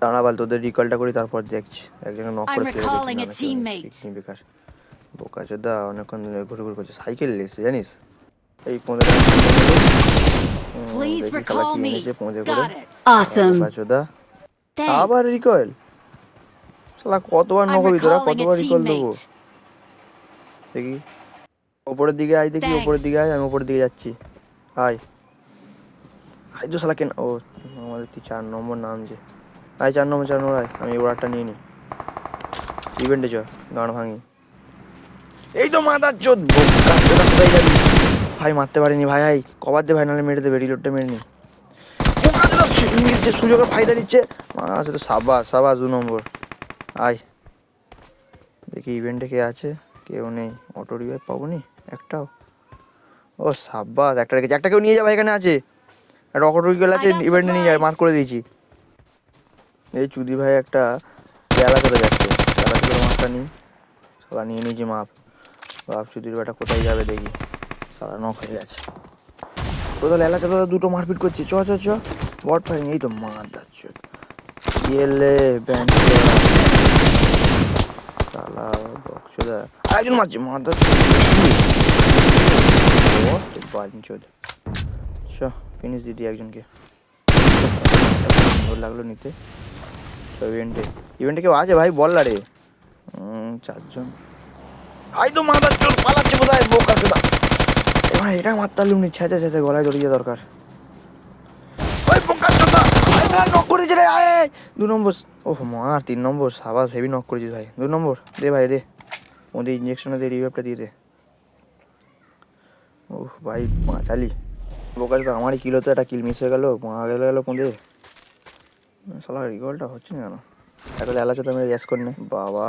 দাঁড়া বাল, তোদের রিকলটা করি তারপর দেখছি। একজনে নক I'm করে ফেলে recalling a দিয়েছি teammate. পিকনি বেকার বোকাচোদা অনেকক্ষণ ঘুরে ঘুরে করছে, সাইকেল এসে জানিস এই 15 Please দেখি শালা recall কি me. এনেছে পৌঁছে করে। Got it. Awesome. বোকাচোদা আবার Thanks. রিকয়েল, শালা কতবার I'm নকবি তোরা, recalling a কতবার রিকল দেবো teammate. দেখি। ওপরের দিকে আয়, দেখি ওপরের দিকে আয়, আমি ওপরের দিকে যাচ্ছি। আয় আয় তো শালা কেন, ও আমাদের 4 নম্বর নামছে। আয় 4 নম্বর আয়, আমি ওরারটা নিয়ে নিই। ইভেন্টে চ, গান ভাঙি। এই তো মাদার চোদ, বোকাচোদা কোথায় যাবি ভাই? মারতে পারিনি ভাই, ভাই কভার দে ভাই, নাহলে মেরে দেবে, রিলোডটা মেরে নি। বোকাচোদা যে সুযোগের ফায়দা নিচ্ছে, আসলে সাবাস সাবাস 2 নম্বর। আয় দেখি ইভেন্টে কে আছে, কেউ নেই। অটো রিভাইভ পাবো নি একটাও। ও সাবাস, একটা রেখেছে, একটা কেউ নিয়ে যাবে, এখানে আছে একটা অটো রিভাইভ আছে, I got ইভেন্টে নিয়ে যায়, মার্ক supplies. করে দিয়েছি। এই চুদি ভাই একটা বেলা চলে যাচ্ছে, বেলা চলে মাপটা নিই, সালা নিয়ে নিয়েছি মাপ। বাপ চুদির বেটা কোথায় যাবে দেখি, সালা নক হয়ে গেছে। কোথাও লেলা চলে দুটো মারপিট করছে, চ চ চ বট ফাইং। এই তো মার যাচ্ছে গেলে ব্যান্ড সালা বকচোদা, আরেকজন মারছে মার যাচ্ছে বাঞ্চোদ। চ ফিনিশ দিদি একজনকে, সুন্দর লাগলো নিতে। ইভেন্টে ইভেন্টে কেউ আছে ভাই, বল না রে। 4 জন। আই তো মাদার চোর পালাচ্ছে কোথায়, বোকাচোদা। ভাই এটা মারতে পারলুম নি, ছেঁচে ছেঁচে গলায় দড়িয়ে দরকার। ওই বোকাচোদা নক করেছে রে, আয় 2 নম্বর। ওহ মার 3 নম্বর, সাবাস হেভি নক করেছিস ভাই। 2 নম্বর দে ভাই দে, ওদের ইঞ্জেকশনে দিয়ে রিভাইভটা দিয়ে দে। ওহ ভাই বাঁচালি বোকাচোদা, আমারই কিল হতো, একটা কিল মিস হয়ে গেল, গেল কোঁদে। শালা রিকলটা হচ্ছে না কেন? একটা লেলা চোদা মেরে রেস করে নে বাবা।